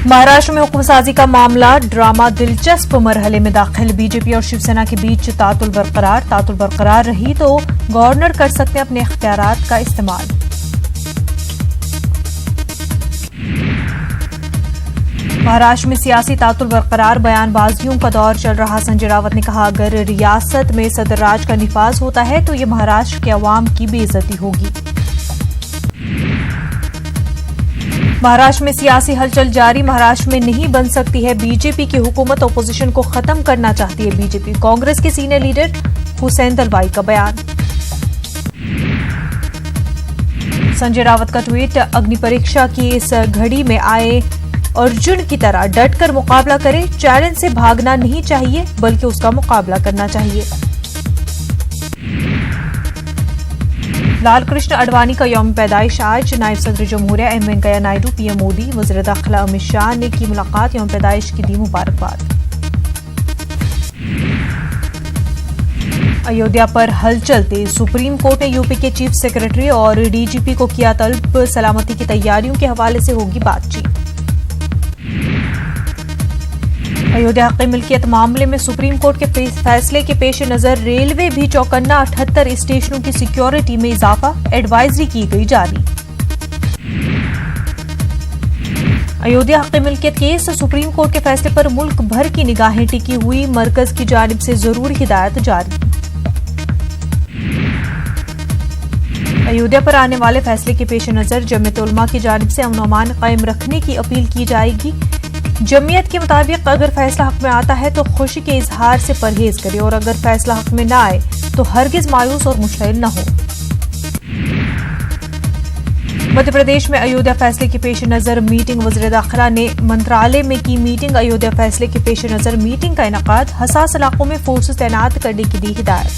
महाराष्ट्र में हुक्मसाजी का मामला ड्रामा दिलचस्प मरहले में दाखिल। बीजेपी और शिवसेना के बीच तातुल बरकरार रही तो गवर्नर कर सकते हैं अपने इख्तियारात का इस्तेमाल। महाराष्ट्र में सियासी तातुल बरकरार, बयानबाजियों का दौर चल रहा। संजय रावत ने कहा, अगर रियासत में सदर राज का निफाज होता है तो ये महाराष्ट्र के अवाम की बेइज्जती होगी। महाराष्ट्र में सियासी हलचल जारी। महाराष्ट्र में नहीं बन सकती है बीजेपी की हुकूमत, अपोजिशन को खत्म करना चाहती है बीजेपी। कांग्रेस के सीनियर लीडर हुसैन दलवाई का बयान। संजय रावत का ट्वीट, अग्नि परीक्षा की इस घड़ी में आए अर्जुन की तरह डटकर मुकाबला करें। चैलेंज से भागना नहीं चाहिए बल्कि उसका मुकाबला करना चाहिए। लाल कृष्ण आडवाणी का यौम पैदाइश आज। नायब सदर जमहूरिया एम वेंकैया नायडू, पीएम मोदी, वज़ीर दाखिला अमित शाह ने की मुलाकात, यौम पैदाइश की दी मुबारकबाद। अयोध्या पर हलचल तेज। सुप्रीम कोर्ट ने यूपी के चीफ सेक्रेटरी और डीजीपी को किया तलब। सलामती की तैयारियों के हवाले से होगी बातचीत। अयोध्या हक़ मिल्कियत मामले में सुप्रीम कोर्ट के फैसले के पेश नजर रेलवे भी चौकन्ना। 78 स्टेशनों की सिक्योरिटी में इजाफा, एडवाइजरी की गई जारी। अयोध्या हक़ मिल्कियत केस, सुप्रीम कोर्ट के फैसले पर मुल्क भर की निगाहें टिकी हुई। मरकज की जानिब से जरूरी हिदायत जारी। अयोध्या पर आने वाले फैसले के पेश नजर जमीयत उलमा की जानिब से अमन अमान कायम रखने की अपील की जाएगी। जमीयत के मुताबिक अगर फैसला हक में आता है तो खुशी के इजहार से परहेज करे और अगर फैसला हक में न आए तो हरगिज मायूस और मुश्तइल न हो। मध्य प्रदेश में अयोध्या फैसले के पेश नजर मीटिंग। वज़ीर दाखिला ने मंत्रालय में की मीटिंग। अयोध्या फैसले के पेश नजर मीटिंग का इनेकाद। हसास इलाकों में फोर्सेस तैनात करने की दी हिदायत।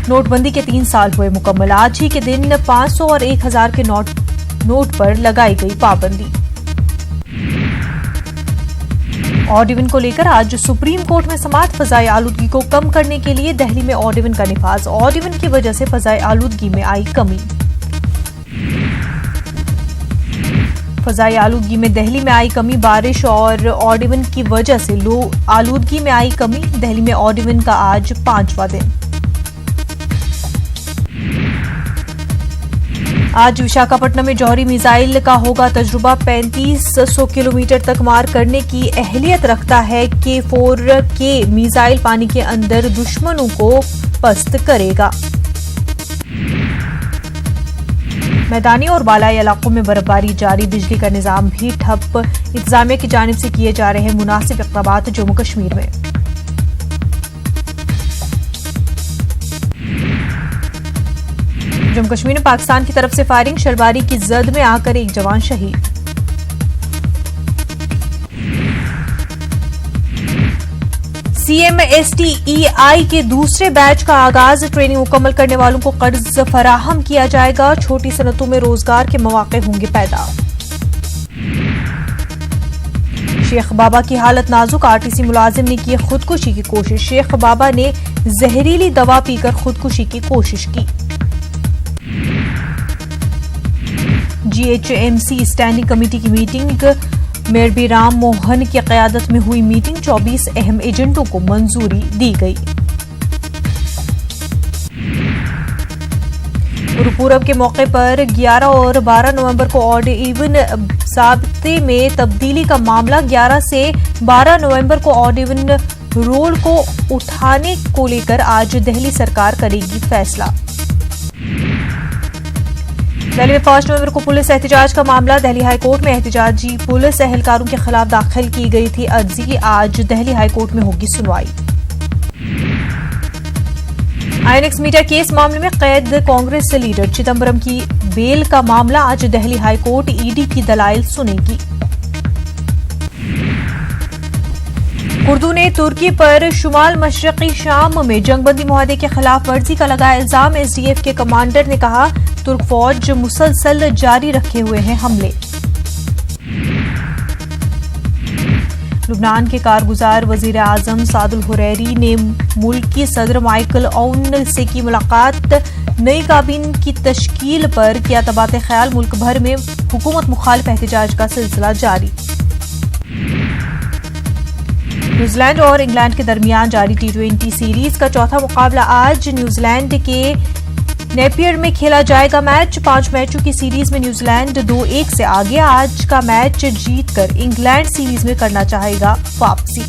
नोटबंदी के 3 साल हुए मुकम्मल। आज ही के दिन 500 और 1000 के नोट पर लगाई गई पाबंदी। ऑड इवन को लेकर आज सुप्रीम कोर्ट में समाअत। फजाई आलूदगी को कम करने के लिए दिल्ली में ऑड इवन का निफाज। ऑड इवन की वजह से फजाई आलूदगी में आई कमी। फजाई आलूदगी में दिल्ली में आई कमी। बारिश और ऑड इवन की वजह से लो आलूदगी में आई कमी। दिल्ली में ऑड इवन का आज 5वां दिन। आज विशाखापट्टनम में जौहरी मिसाइल का होगा तजुर्बा। 3500 किलोमीटर तक मार करने की अहलियत रखता है K4K मिसाइल। पानी के अंदर दुश्मनों को पस्त करेगा। मैदानी और बालाई इलाकों में बर्फबारी जारी। बिजली का निजाम भी ठप। इंतजामिया की जानिब से किए जा रहे हैं मुनासिब इक़दामात जम्मू कश्मीर में। जम्मू कश्मीर में पाकिस्तान की तरफ से फायरिंग। शलबारी की जद में आकर एक जवान शहीद। CMSTEI के दूसरे बैच का आगाज। ट्रेनिंग मुकम्मल करने वालों को कर्ज फराहम किया जाएगा। छोटी सनतों में रोजगार के मौके होंगे पैदा। शेख बाबा की हालत नाजुक। RTC मुलाजिम ने की खुदकुशी की कोशिश। शेख बाबा ने जहरीली दवा पीकर खुदकुशी की कोशिश की। GHMC स्टैंडिंग कमेटी की meeting. Mayor B Ram Mohan की क़यादत में हुई मीटिंग। 24 अहम एजेंडों को मंजूरी दी गई। गुरुपूरब के मौके पर 11 और 12 नवंबर को ऑड इवन ज़ाब्ते में तब्दीली का मामला। 11 से 12 नवंबर को ऑड इवन रोल को उठाने को लेकर आज दिल्ली सरकार करेगी फैसला। दिल्ली में 5 नवंबर को पुलिस एहतजाज का मामला। दिल्ली हाईकोर्ट में एहतजाजी पुलिस एहलकारों के खिलाफ दाखिल की गई थी अर्जी। आज दिल्ली हाईकोर्ट में होगी सुनवाई। INX मीडिया केस मामले में कैद कांग्रेस लीडर चिदंबरम की बेल का मामला। आज दिल्ली हाईकोर्ट ईडी की दलाइल सुनेगी। उर्दू ने तुर्की पर शुमाल मशरकी शाम में जंगबंदी मुआहदे के खिलाफ वर्जी का लगाया इल्जाम। SDF के कमांडर ने कहा, तुर्क फौज मुसलसल जारी रखे हुए हैं हमले। लुबनान के कारगुजार वजीर आजम सादुल हुरैरी ने मुल्की सदर माइकल ओन से की मुलाकात। नई काबीना की तश्कील पर किया तबादला ख्याल। मुल्क भर में हुकूमत मुखालिफ एहतजाज का सिलसिला जारी। न्यूजीलैंड और इंग्लैंड के दरमियान जारी T20 सीरीज का चौथा मुकाबला आज न्यूजीलैंड के नेपियर में खेला जाएगा। मैच 5 मैचों की सीरीज में न्यूजीलैंड 2-1 से आगे। आज का मैच जीतकर इंग्लैंड सीरीज में करना चाहेगा वापसी।